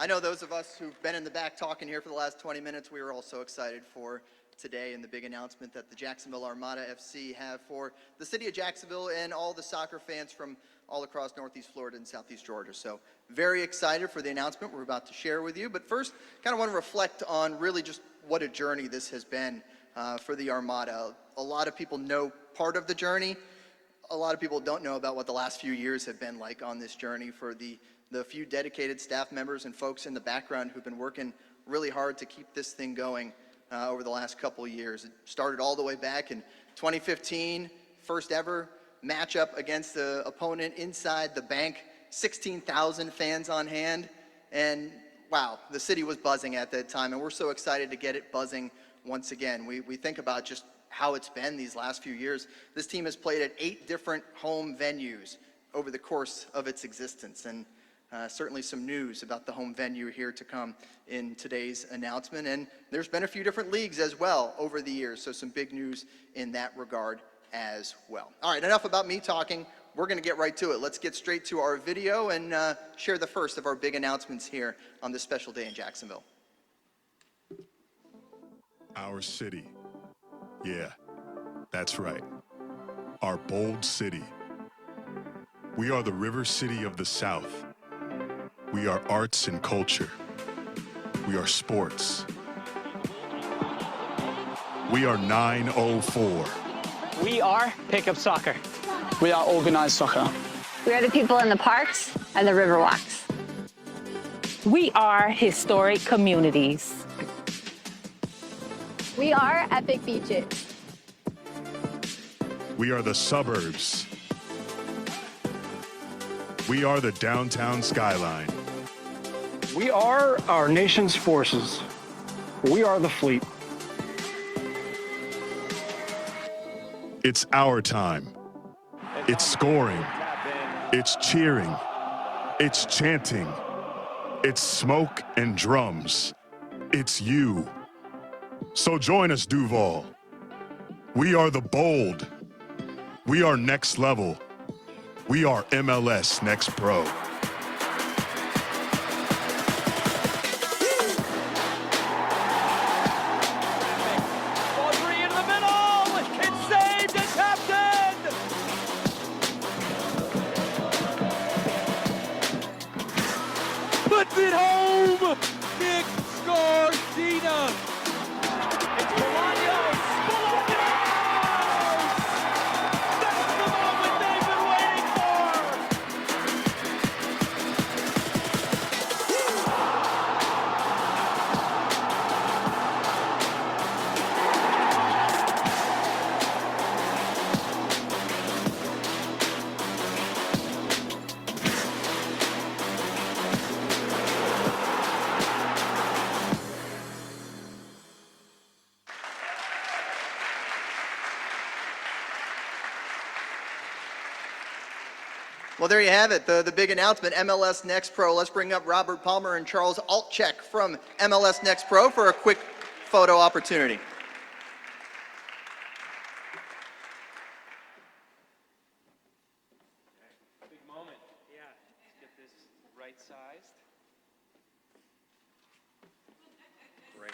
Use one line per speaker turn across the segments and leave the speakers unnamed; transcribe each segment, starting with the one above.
I know those of us who've been in the back talking here for the last 20 minutes, we were all so excited for today and the big announcement that the Jacksonville Armada FC have for the city of Jacksonville and all the soccer fans from all across Northeast Florida and Southeast Georgia. So very excited for the announcement we're about to share with you. But first, kind of want to reflect on really just what a journey this has been for the Armada. A lot of people know part of the journey. A lot of people don't know about what the last few years have been like on this journey for the few dedicated staff members and folks in the background who've been working really hard to keep this thing going over the last couple of years. It started all the way back in 2015, first ever matchup against the opponent inside the bank, 16,000 fans on hand, and wow, the city was buzzing at that time, and we're so excited to get it buzzing once again. We think about just how it's been these last few years. This team has played at 8 different home venues over the course of its existence, and certainly some news about the home venue here to come in today's announcement. And there's been a few different leagues as well over the years, so some big news in that regard as well. All right, enough about me talking. We're going to get right to it. Let's get straight to our video and share the first of our big announcements here on this special day in Jacksonville.
Our city. Yeah, that's right. Our bold city. We are the River City of the South. We are arts and culture. We are sports. We are 904.
We are pickup soccer.
We are organized soccer.
We are the people in the parks and the river walks.
We are historic communities.
We are epic beaches.
We are the suburbs. We are the downtown skyline.
We are our nation's forces. We are the fleet.
It's our time. It's scoring. It's cheering. It's chanting. It's smoke and drums. It's you. So join us, Duval. We are the bold. We are next level. We are MLS Next Pro.
Puts it home! Nick Scardina! It's Bolaños! Bolaños! That's the moment they've been waiting for!
Well, there you have it, the big announcement, MLS Next Pro. Let's bring up Robert Palmer and Charles Altchek from MLS Next Pro for a quick photo opportunity.
Big moment. Yeah, let's get this right-sized. Great.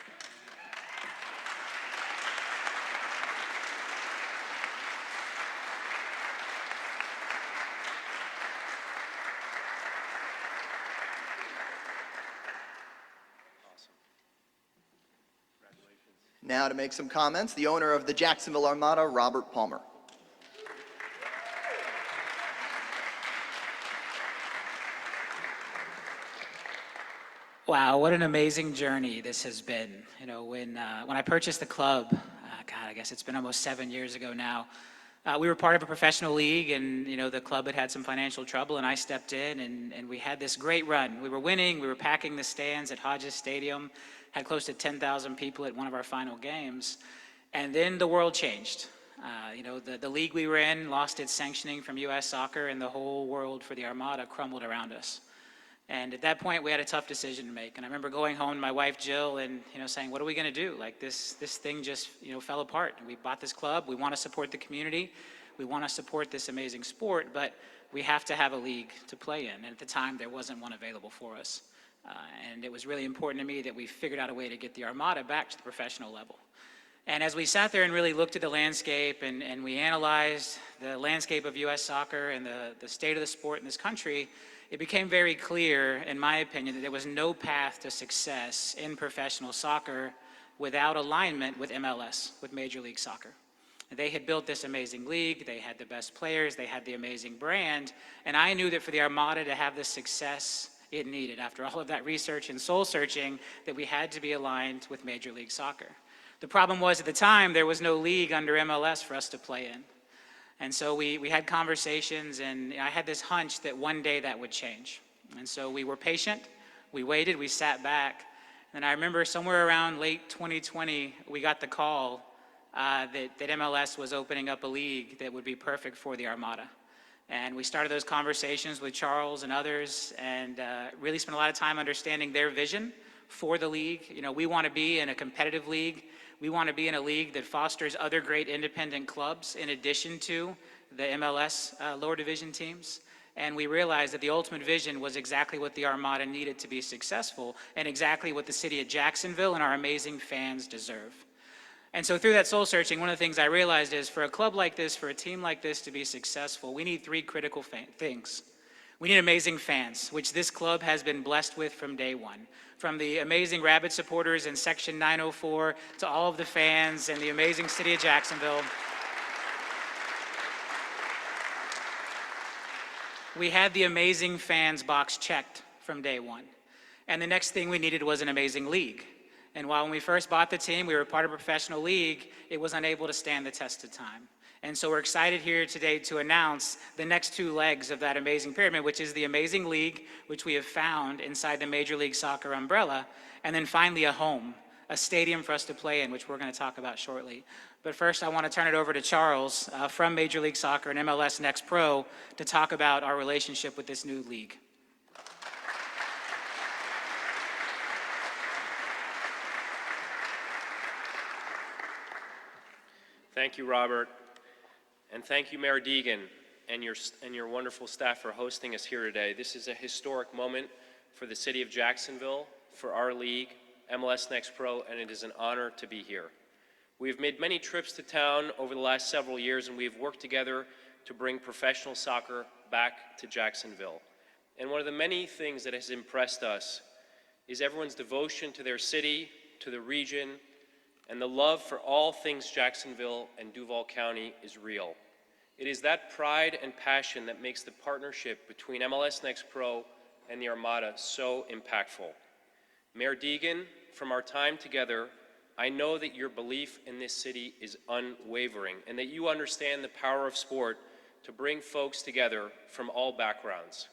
Now to make some comments, the owner of the Jacksonville Armada, Robert Palmer.
Wow, what an amazing journey this has been. You know, when I purchased the club, God, I guess it's been almost 7 years ago now. We were part of a professional league, and you know the club had some financial trouble, and I stepped in, and we had this great run. We were winning, we were packing the stands at Hodges Stadium, had close to 10,000 people at one of our final games, and then the world changed. You know, the league we were in lost its sanctioning from U.S. Soccer, and the whole world for the Armada crumbled around us. And at that point, we had a tough decision to make. And I remember going home to my wife, Jill, and saying, what are we going to do? Like this thing just fell apart. We bought this club. We want to support the community. We want to support this amazing sport. But we have to have a league to play in. And at the time, there wasn't one available for us. And it was really important to me that we figured out a way to get the Armada back to the professional level. And as we sat there and really looked at the landscape and we analyzed the landscape of U.S. soccer and the state of the sport in this country, it became very clear, in my opinion, that there was no path to success in professional soccer without alignment with MLS, with Major League Soccer. They had built this amazing league, they had the best players, they had the amazing brand, and I knew that for the Armada to have the success it needed, after all of that research and soul searching, that we had to be aligned with Major League Soccer. The problem was, at the time, there was no league under MLS for us to play in. And so we had conversations, and I had this hunch that one day that would change. And so we were patient, we waited, we sat back, and I remember somewhere around late 2020, we got the call that MLS was opening up a league that would be perfect for the Armada. And we started those conversations with Charles and others, and really spent a lot of time understanding their vision for the league. You know, we want to be in a competitive league. We want to be in a league that fosters other great independent clubs in addition to the MLS lower division teams. And we realized that the ultimate vision was exactly what the Armada needed to be successful, and exactly what the city of Jacksonville and our amazing fans deserve. And so through that soul searching, one of the things I realized is, for a club like this, for a team like this to be successful, we need three critical things. We need amazing fans, which this club has been blessed with from day one. From the amazing Rabbit supporters in Section 904 to all of the fans and the amazing city of Jacksonville. We had the amazing fans box checked from day one. And the next thing we needed was an amazing league. And while when we first bought the team, we were part of a professional league, it was unable to stand the test of time. And so we're excited here today to announce the next two legs of that amazing pyramid, which is the amazing league, which we have found inside the Major League Soccer umbrella, and then finally a home, a stadium for us to play in, which we're going to talk about shortly. But first, I want to turn it over to Charles from Major League Soccer and MLS Next Pro to talk about our relationship with this new league.
Thank you, Robert. And thank you, Mayor Degan, and your wonderful staff for hosting us here today. This is a historic moment for the city of Jacksonville, for our league, MLS Next Pro, and it is an honor to be here. We have made many trips to town over the last several years, and we have worked together to bring professional soccer back to Jacksonville. And one of the many things that has impressed us is everyone's devotion to their city, to the region, and the love for all things Jacksonville and Duval County is real. It is that pride and passion that makes the partnership between MLS Next Pro and the Armada so impactful. Mayor Degan, from our time together, I know that your belief in this city is unwavering, and that you understand the power of sport to bring folks together from all backgrounds.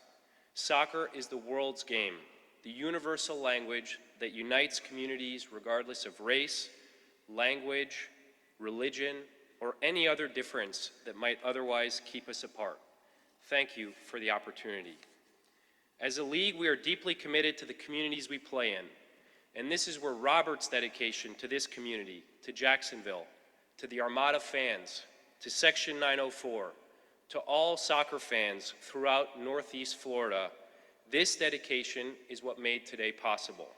Soccer is the world's game, the universal language that unites communities regardless of race, language, religion, or any other difference that might otherwise keep us apart. Thank you for the opportunity. As a league, we are deeply committed to the communities we play in, and this is where Robert's dedication to this community, to Jacksonville, to the Armada fans, to Section 904, to all soccer fans throughout Northeast Florida, this dedication is what made today possible.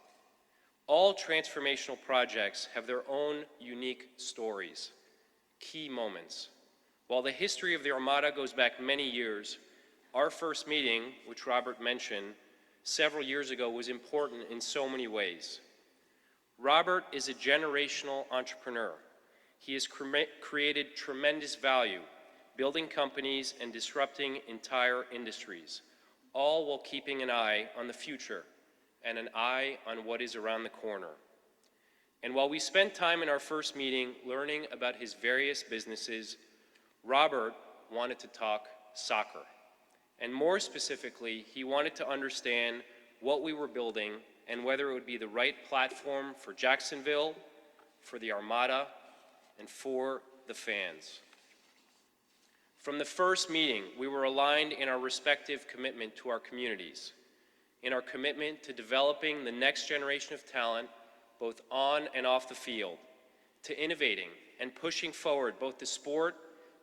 All transformational projects have their own unique stories, key moments. While the history of the Armada goes back many years, our first meeting, which Robert mentioned, several years ago was important in so many ways. Robert is a generational entrepreneur. He has created tremendous value, building companies and disrupting entire industries, all while keeping an eye on the future and an eye on what is around the corner. And while we spent time in our first meeting learning about his various businesses, Robert wanted to talk soccer. And more specifically, he wanted to understand what we were building and whether it would be the right platform for Jacksonville, for the Armada, and for the fans. From the first meeting, we were aligned in our respective commitment to our communities, in our commitment to developing the next generation of talent, both on and off the field, to innovating and pushing forward both the sport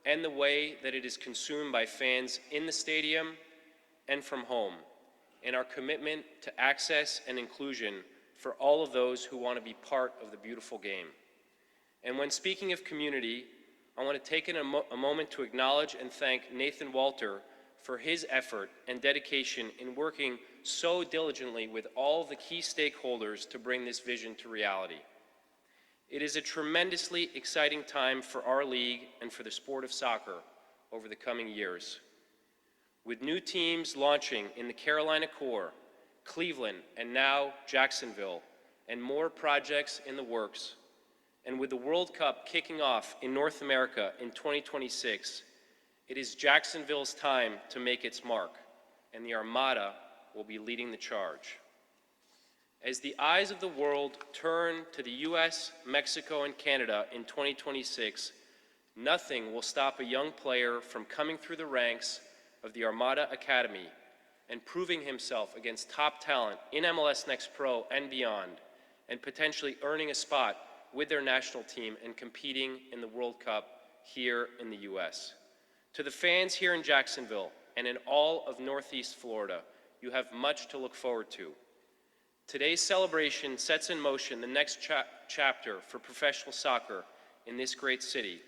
and the way that it is consumed by fans in the stadium and from home, and our commitment to access and inclusion for all of those who want to be part of the beautiful game. And when speaking of community, I want to take a moment to acknowledge and thank Nathan Walter for his effort and dedication in working so diligently with all the key stakeholders to bring this vision to reality. It is a tremendously exciting time for our league and for the sport of soccer over the coming years. With new teams launching in the Carolina Core, Cleveland, and now Jacksonville, and more projects in the works, and with the World Cup kicking off in North America in 2026, it is Jacksonville's time to make its mark, and the Armada will be leading the charge. As the eyes of the world turn to the US, Mexico, and Canada in 2026, nothing will stop a young player from coming through the ranks of the Armada Academy and proving himself against top talent in MLS Next Pro and beyond, and potentially earning a spot with their national team and competing in the World Cup here in the US. To the fans here in Jacksonville and in all of Northeast Florida, you have much to look forward to. Today's celebration sets in motion the next chapter for professional soccer in this great city.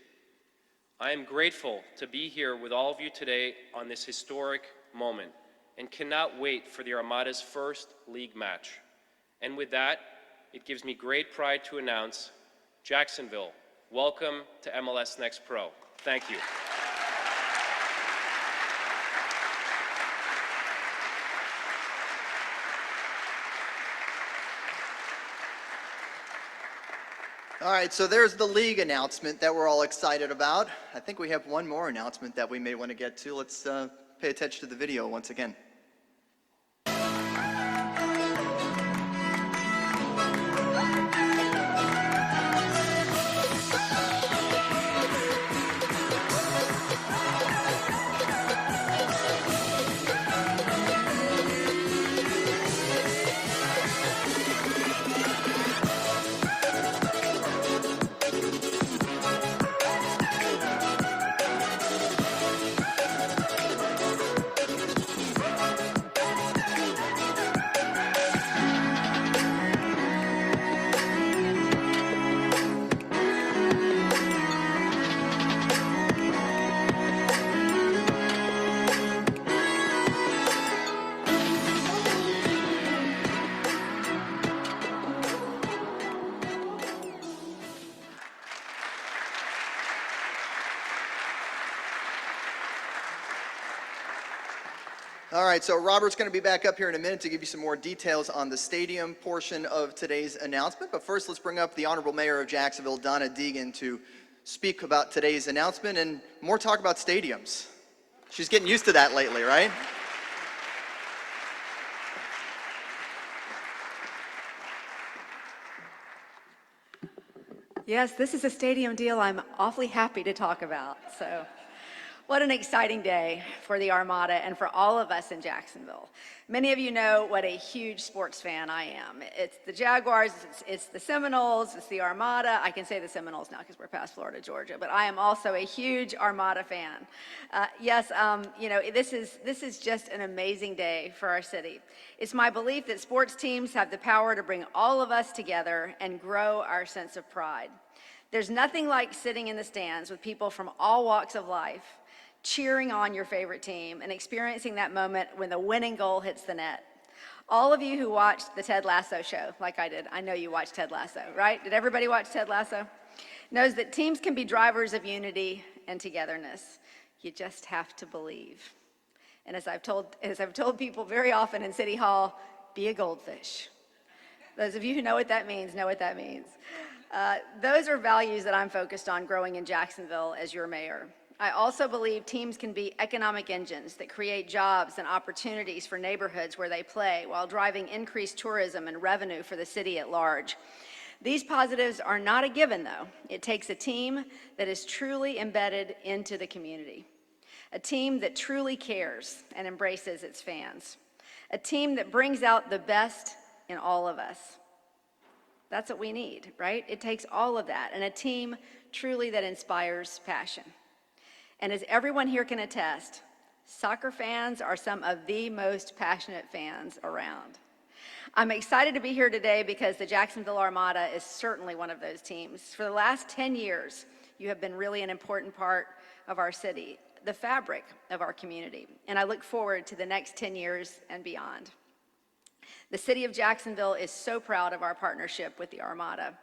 I am grateful to be here with all of you today on this historic moment and cannot wait for the Armada's first league match. And with that, it gives me great pride to announce, Jacksonville, welcome to MLS Next Pro. Thank you.
All right, so there's the league announcement that we're all excited about. I think we have one more announcement that we may want to get to. Let's pay attention to the video once again. All right, so Robert's going to be back up here in a minute to give you some more details on the stadium portion of today's announcement. But first, let's bring up the Honorable Mayor of Jacksonville, Donna Degan, to speak about today's announcement and more talk about stadiums. She's getting used to that lately, right?
Yes, this is a stadium deal I'm awfully happy to talk about. So, what an exciting day for the Armada and for all of us in Jacksonville. Many of you know what a huge sports fan I am. It's the Jaguars, it's the Seminoles, it's the Armada. I can say the Seminoles now because we're past Florida, Georgia, but I am also a huge Armada fan. This is just an amazing day for our city. It's my belief that sports teams have the power to bring all of us together and grow our sense of pride. There's nothing like sitting in the stands with people from all walks of life, cheering on your favorite team and experiencing that moment when the winning goal hits the net. All of you who watched the Ted Lasso show, like I did, I know you watched Ted Lasso, right? Did everybody watch Ted Lasso? Knows that teams can be drivers of unity and togetherness. You just have to believe. And as I've told people very often in City Hall, be a goldfish. Those of you who know what that means know what that means. Those are values that I'm focused on growing in Jacksonville as your mayor. I also believe teams can be economic engines that create jobs and opportunities for neighborhoods where they play while driving increased tourism and revenue for the city at large. These positives are not a given, though. It takes a team that is truly embedded into the community, a team that truly cares and embraces its fans, a team that brings out the best in all of us. That's what we need, right? It takes all of that, and a team truly that inspires passion. And as everyone here can attest, soccer fans are some of the most passionate fans around. I'm excited to be here today because the Jacksonville Armada is certainly one of those teams. For the last 10 years, you have been really an important part of our city, the fabric of our community, and I look forward to the next 10 years and beyond. The city of Jacksonville is so proud of our partnership with the Armada,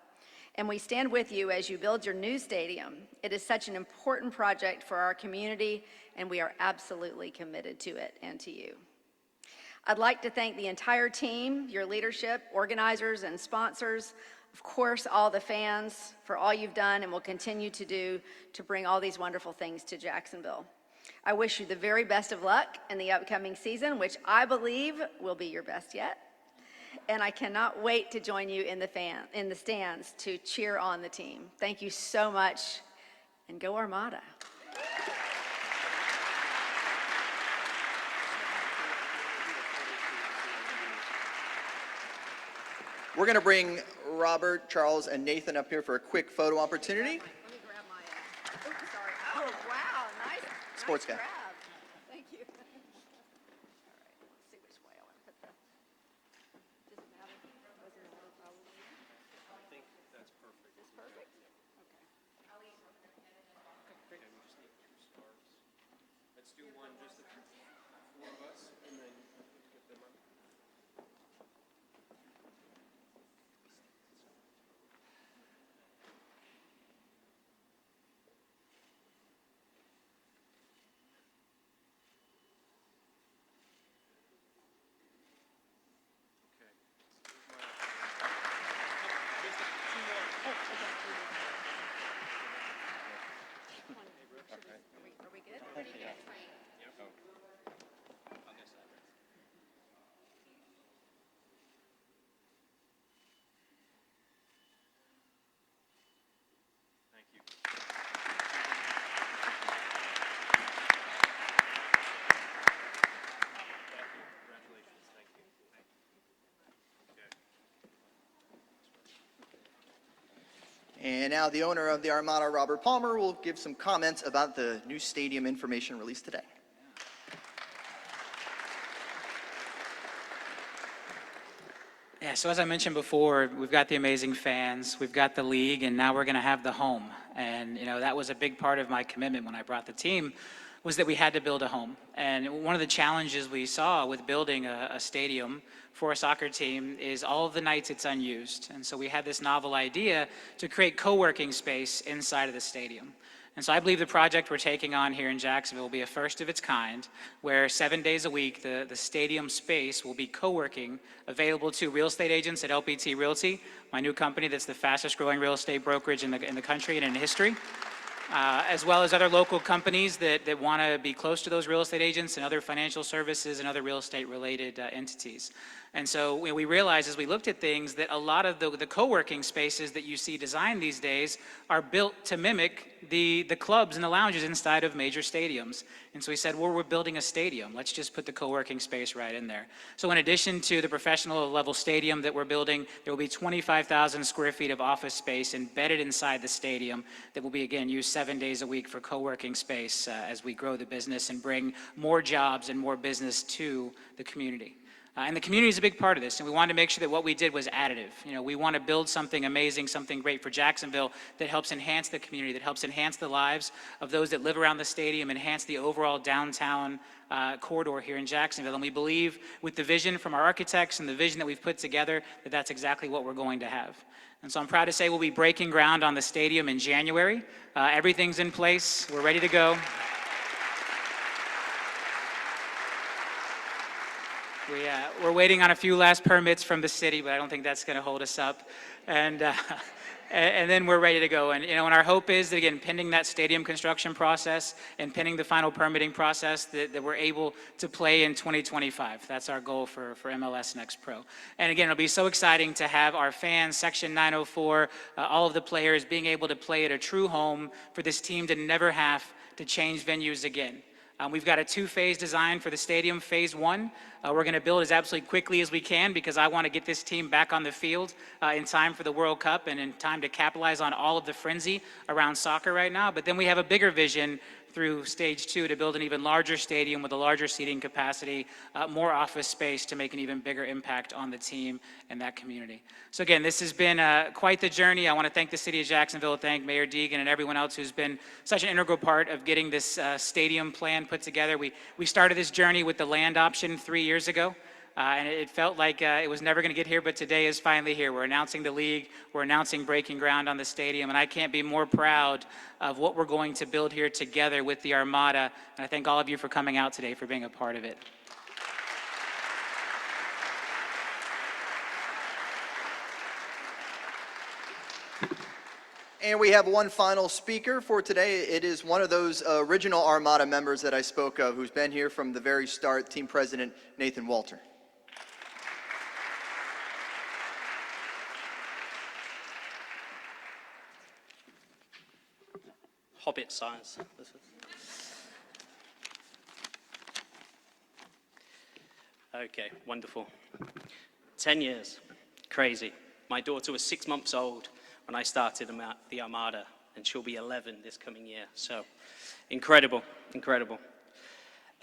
and we stand with you as you build your new stadium. It is such an important project for our community, and we are absolutely committed to it and to you. I'd like to thank the entire team, your leadership, organizers, and sponsors, of course, all the fans, for all you've done and will continue to do to bring all these wonderful things to Jacksonville. I wish you the very best of luck in the upcoming season, which I believe will be your best yet. And I cannot wait to join you in the stands to cheer on the team. Thank you so much, and go Armada.
We're going to bring Robert, Charles, and Nathan up here for a quick photo opportunity.
Let me grab my, oops, sorry. Oh, wow, nice.
Sports
nice
guy.
grab. Thank you. All right, let's see which way I want to put the, does it matter? Was there another problem?
I think that's perfect.
Is this perfect? Okay.
Okay, we just need 2 stars. Let's do one, just the 4 of us, and then get them up.
Are we good?
Thank you. Congratulations. Thank you. Okay.
And now the owner of the Armada, Robert Palmer, will give some comments about the new stadium information released today.
Yeah, so as I mentioned before, we've got the amazing fans, we've got the league, and now we're going to have the home. And, that was a big part of my commitment when I brought the team, was that we had to build a home. And one of the challenges we saw with building a stadium for a soccer team is all of the nights it's unused. And so we had this novel idea to create co-working space inside of the stadium. And so I believe the project we're taking on here in Jacksonville will be a first of its kind, where 7 days a week, the stadium space will be co-working, available to real estate agents at LPT Realty, my new company that's the fastest growing real estate brokerage in the country and in history, as well as other local companies that want to be close to those real estate agents and other financial services and other real estate related entities. And so we realized as we looked at things that a lot of the co-working spaces that you see designed these days are built to mimic the clubs and the lounges inside of major stadiums. And so we said, well, we're building a stadium. Let's just put the co-working space right in there. So in addition to the professional level stadium that we're building, there will be 25,000 square feet of office space embedded inside the stadium that will be, again, used 7 days a week for co-working space as we grow the business and bring more jobs and more business to the community. And the community is a big part of this, and we wanted to make sure that what we did was additive. We want to build something amazing, something great for Jacksonville that helps enhance the community, that helps enhance the lives of those that live around the stadium, enhance the overall downtown corridor here in Jacksonville. And we believe with the vision from our architects and the vision that we've put together that that's exactly what we're going to have. And so I'm proud to say we'll be breaking ground on the stadium in January. Everything's in place. We're ready to go. We're waiting on a few last permits from the city, but I don't think that's going to hold us up. And then we're ready to go. And and our hope is that, again, pending that stadium construction process and pending the final permitting process, that we're able to play in 2025. That's our goal for MLS Next Pro. And again, it'll be so exciting to have our fans, Section 904, all of the players being able to play at a true home for this team to never have to change venues again. We've got a 2-phase design for the stadium. Phase 1, we're going to build as absolutely quickly as we can because I want to get this team back on the field in time for the World Cup and in time to capitalize on all of the frenzy around soccer right now. But then we have a bigger vision through stage 2 to build an even larger stadium with a larger seating capacity, more office space to make an even bigger impact on the team and that community. So again, this has been quite the journey. I want to thank the City of Jacksonville, thank Mayor Degan and everyone else who's been such an integral part of getting this stadium plan put together. We started this journey with the land option 3 years ago. And it felt like it was never going to get here, but today is finally here. We're announcing the league, we're announcing breaking ground on the stadium, and I can't be more proud of what we're going to build here together with the Armada. And I thank all of you for coming out today, for being a part of it.
And we have one final speaker for today. It is one of those original Armada members that I spoke of, who's been here from the very start, Team President Nathan Walter.
Hobbit science. Okay, wonderful. 10 years, crazy. My daughter was 6 months old when I started the Armada, and she'll be 11 this coming year. So, incredible, incredible.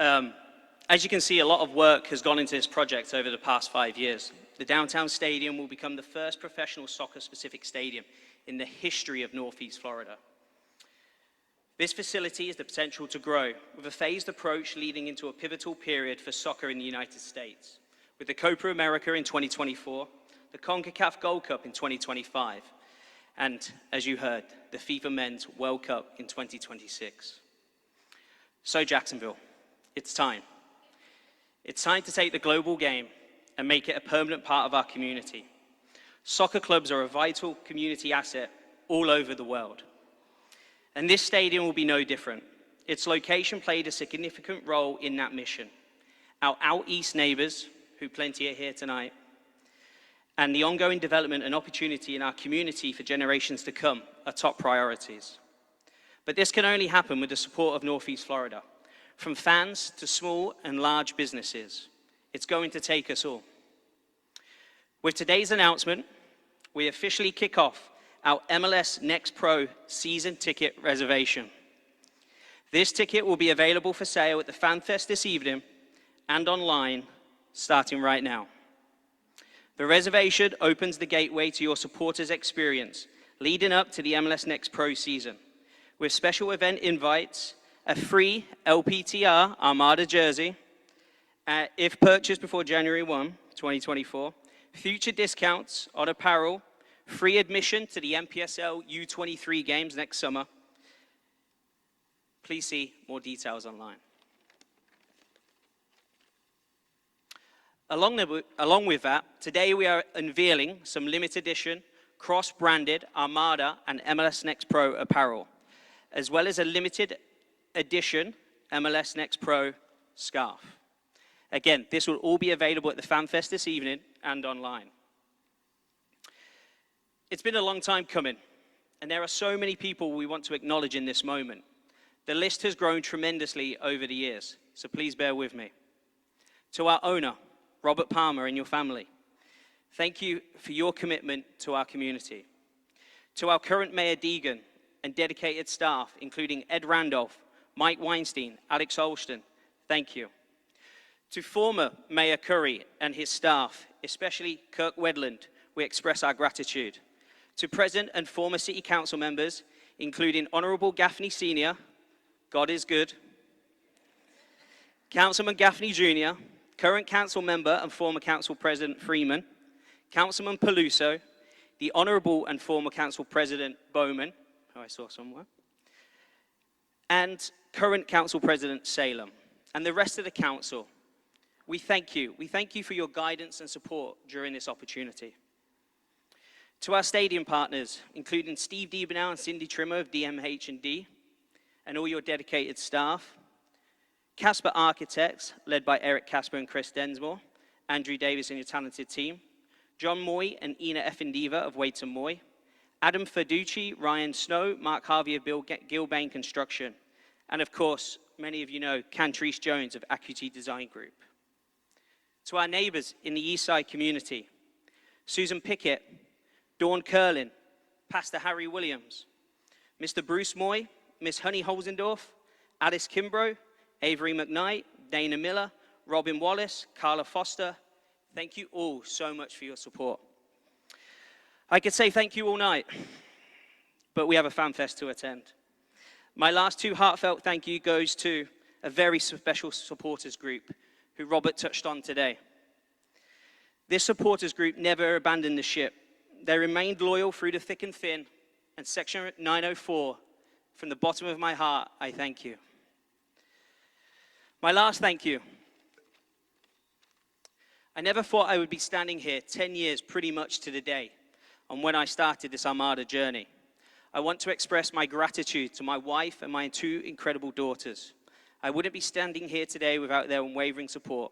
As you can see, a lot of work has gone into this project over the past 5 years. The downtown stadium will become the first professional soccer-specific stadium in the history of Northeast Florida. This facility has the potential to grow with a phased approach leading into a pivotal period for soccer in the United States, with the Copa America in 2024, the CONCACAF Gold Cup in 2025, and, as you heard, the FIFA Men's World Cup in 2026. So Jacksonville, it's time. It's time to take the global game and make it a permanent part of our community. Soccer clubs are a vital community asset all over the world. And this stadium will be no different. Its location played a significant role in that mission. Our out east neighbors, who plenty are here tonight, and the ongoing development and opportunity in our community for generations to come are top priorities. But this can only happen with the support of Northeast Florida. From fans to small and large businesses, it's going to take us all. With today's announcement, we officially kick off our MLS Next Pro season ticket reservation. This ticket will be available for sale at the FanFest this evening and online starting right now. The reservation opens the gateway to your supporters' experience leading up to the MLS Next Pro season, with special event invites, a free LPTR Armada jersey, if purchased before January 1, 2024, future discounts on apparel, free admission to the MPSL U23 games next summer. Please see more details online. Along with that, today we are unveiling some limited edition, cross-branded Armada and MLS Next Pro apparel, as well as a limited edition MLS Next Pro scarf. Again, this will all be available at the FanFest this evening and online. It's been a long time coming, and there are so many people we want to acknowledge in this moment. The list has grown tremendously over the years, so please bear with me. To our owner, Robert Palmer, and your family, thank you for your commitment to our community. To our current Mayor Degan and dedicated staff, including Ed Randolph, Mike Weinstein, Alex Olston, thank you. To former Mayor Curry and his staff, especially Kirk Wedland, we express our gratitude. To present and former City Council members, including Honourable Gaffney Sr., God is good, Councilman Gaffney Jr., current Council member and former Council President Freeman, Councilman Peluso, the Honourable and former Council President Bowman, who I saw somewhere, and current Council President Salem, and the rest of the Council. We thank you. We thank you for your guidance and support during this opportunity. To our stadium partners, including Steve Diebenow and Cindy Trimmer of DMH&D, and all your dedicated staff, Casper Architects, led by Eric Casper and Chris Densmore, Andrew Davis and your talented team, John Moy and Ina Effendiva of Waits & Moy, Adam Ferducci, Ryan Snow, Mark Harvey of Gilbane Construction, and of course, many of you know, Cantrice Jones of Acuity Design Group. To our neighbors in the Eastside community, Susan Pickett, Dawn Curlin, Pastor Harry Williams, Mr. Bruce Moy, Miss Honey Holzendorf, Alice Kimbrough, Avery McKnight, Dana Miller, Robin Wallace, Carla Foster, thank you all so much for your support. I could say thank you all night, but we have a fan fest to attend. My last two heartfelt thank you goes to a very special supporters group who Robert touched on today. This supporters group never abandoned the ship. They remained loyal through the thick and thin, and Section 904, from the bottom of my heart, I thank you. My last thank you. I never thought I would be standing here 10 years pretty much to the day on when I started this Armada journey. I want to express my gratitude to my wife and my two incredible daughters. I wouldn't be standing here today without their unwavering support.